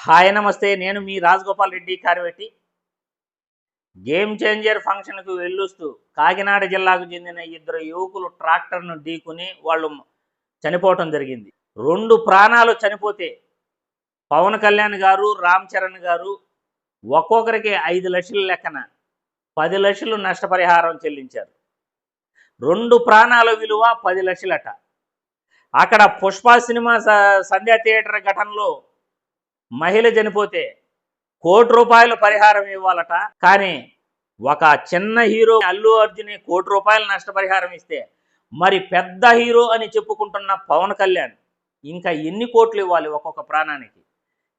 Hi నమస్తే. నేను మీ Rajagopal Reddy Karveti. Game changer ఫంక్షన్కు వెళ్ళొస్తూ కాకినాడ జిల్లాకు చెందిన ఇద్దరు యువకులు ట్రాక్టర్ను ఢీకొని వాళ్ళు చనిపోవటం జరిగింది. 2 ప్రాణాలు చనిపోతే పవన్ కళ్యాణ్ గారు, రామ్ చరణ్ గారు ఒక్కొక్కరికి 5 లక్షల లెక్కన 10 లక్షలు నష్టపరిహారం చెల్లించారు. 2 ప్రాణాల విలువ 10 లక్షలట. అక్కడ పుష్ప సినిమా సంధ్యా థియేటర్ ఘటనలో మహిళ చనిపోతే ₹1,00,00,000 పరిహారం ఇవ్వాలట. కానీ ఒక చిన్న హీరో అల్లు అర్జున్ ₹1,00,00,000 నష్టపరిహారం ఇస్తే మరి పెద్ద హీరో అని చెప్పుకుంటున్న పవన్ కళ్యాణ్ ఇంకా ఎన్ని కోట్లు ఇవ్వాలి ఒక్కొక్క ప్రాణానికి?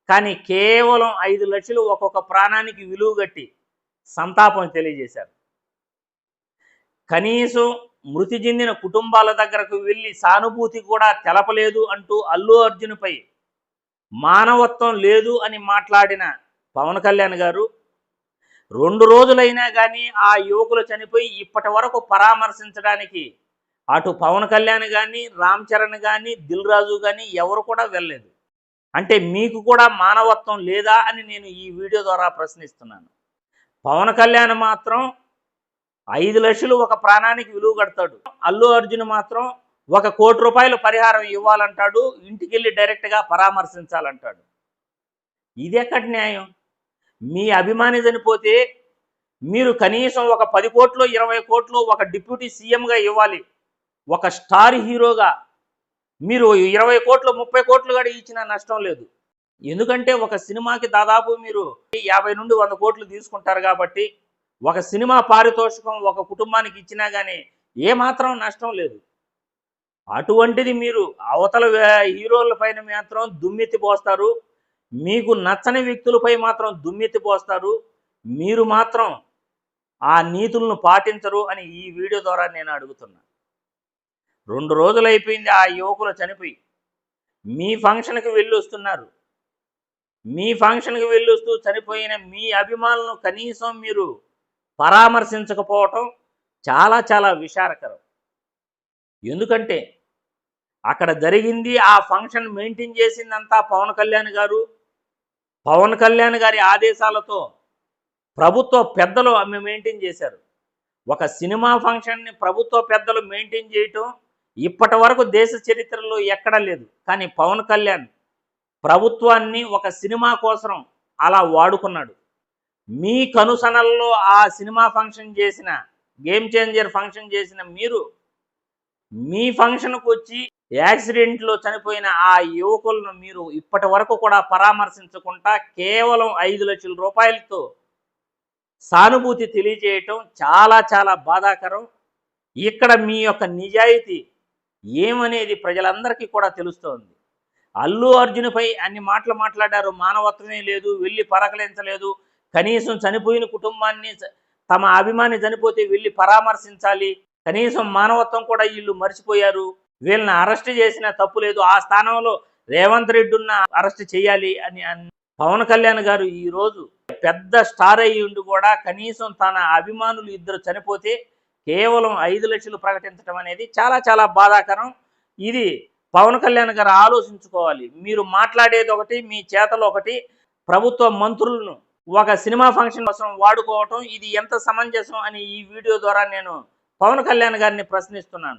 కానీ కేవలం 5 లక్షలు ఒక్కొక్క ప్రాణానికి విలువ కట్టి సంతాపం తెలియజేశారు. కనీసం మృతి చెందిన కుటుంబాల దగ్గరకు వెళ్ళి సానుభూతి కూడా తెలపలేదు అంటూ అల్లు అర్జున్పై మానవత్వం లేదు అని మాట్లాడిన పవన్ కళ్యాణ్ గారు 2 రోజులైనా కానీ ఆ యువకులు చనిపోయి ఇప్పటి వరకు పరామర్శించడానికి అటు పవన్ కళ్యాణ్ కానీ, రామ్ చరణ్ కానీ, దిల్ రాజు కానీ ఎవరు కూడా వెళ్ళలేదు. అంటే మీకు కూడా మానవత్వం లేదా అని నేను ఈ వీడియో ద్వారా ప్రశ్నిస్తున్నాను. పవన్ కళ్యాణ్ మాత్రం 5 లక్షలు ఒక ప్రాణానికి విలువ కడతాడు. అల్లు అర్జున్ మాత్రం ₹1,00,00,000 పరిహారం ఇవ్వాలంటాడు. ఇంటికెళ్ళి డైరెక్ట్గా పరామర్శించాలంటాడు. ఇది ఎక్కడి న్యాయం? మీ అభిమాని చనిపోతే మీరు కనీసం ఒక 10 కోట్లు, 20 కోట్లు ఒక డిప్యూటీ సీఎంగా ఇవ్వాలి. ఒక స్టార్ హీరోగా మీరు 20 కోట్లు, 30 కోట్లు కూడా ఇచ్చినా నష్టం లేదు. ఎందుకంటే ఒక సినిమాకి దాదాపు మీరు 50 నుండి 100 కోట్లు తీసుకుంటారు కాబట్టి ఒక సినిమా పారితోషికం ఒక కుటుంబానికి ఇచ్చినా కానీ ఏమాత్రం నష్టం లేదు. అటువంటిది మీరు అవతల హీరోల పైన మాత్రం దుమ్మెత్తి పోస్తారు. మీకు నచ్చని వ్యక్తులపై మాత్రం దుమ్మెత్తి పోస్తారు. మీరు మాత్రం ఆ నీతులను పాటించరు అని ఈ వీడియో ద్వారా నేను అడుగుతున్నా. 2 రోజులు అయిపోయింది ఆ యువకులు చనిపోయి. మీ ఫంక్షన్కి వెళ్ళొస్తున్నారు. మీ ఫంక్షన్కి వెళ్ళొస్తూ చనిపోయిన మీ అభిమానులను కనీసం మీరు పరామర్శించకపోవటం చాలా చాలా విచారకరం. ఎందుకంటే అక్కడ జరిగింది ఆ ఫంక్షన్ మెయింటైన్ చేసిందంతా పవన్ కళ్యాణ్ గారు. పవన్ కళ్యాణ్ గారి ఆదేశాలతో ప్రభుత్వ పెద్దలు మెయింటైన్ చేశారు. ఒక సినిమా ఫంక్షన్ని ప్రభుత్వ పెద్దలు మెయింటైన్ చేయటం ఇప్పటి వరకు దేశ చరిత్రలో ఎక్కడా లేదు. కానీ పవన్ కళ్యాణ్ ప్రభుత్వాన్ని ఒక సినిమా కోసం అలా వాడుకున్నాడు. మీ కనుసనల్లో ఆ సినిమా ఫంక్షన్ చేసిన, గేమ్ చేంజర్ ఫంక్షన్ చేసిన మీరు మీ ఫంక్షన్కు వచ్చి యాక్సిడెంట్లో చనిపోయిన ఆ యువకులను మీరు ఇప్పటి వరకు కూడా పరామర్శించకుండా కేవలం ₹5 లక్షల సానుభూతి తెలియజేయటం చాలా చాలా బాధాకరం. ఇక్కడ మీ యొక్క నిజాయితీ ఏమనేది ప్రజలందరికీ కూడా తెలుస్తోంది. అల్లు అర్జున్పై అన్ని మాటలు మాట్లాడారు. మానవత్వమే లేదు, వెళ్ళి పరకలించలేదు, కనీసం చనిపోయిన కుటుంబాన్ని తమ అభిమాని చనిపోతే వెళ్ళి పరామర్శించాలి, కనీసం మానవత్వం కూడా వీళ్ళు మర్చిపోయారు, వీళ్ళని అరెస్ట్ చేసినా తప్పు లేదు, ఆ స్థానంలో రేవంత్ రెడ్డి ఉన్న అరెస్ట్ చేయాలి అని పవన్ కళ్యాణ్ గారు ఈరోజు పెద్ద స్టార్ అయ్యి ఉండి కూడా కనీసం తన అభిమానులు 2 చనిపోతే కేవలం 5 లక్షలు ప్రకటించడం అనేది చాలా చాలా బాధాకరం. ఇది పవన్ కళ్యాణ్ గారు ఆలోచించుకోవాలి. మీరు మాట్లాడేది ఒకటి, మీ చేతలు ఒకటి. ప్రభుత్వ మంత్రులను ఒక సినిమా ఫంక్షన్ కోసం వాడుకోవటం ఇది ఎంత సమంజసం అని ఈ వీడియో ద్వారా నేను పవన్ కళ్యాణ్ గారిని ప్రశ్నిస్తున్నాను.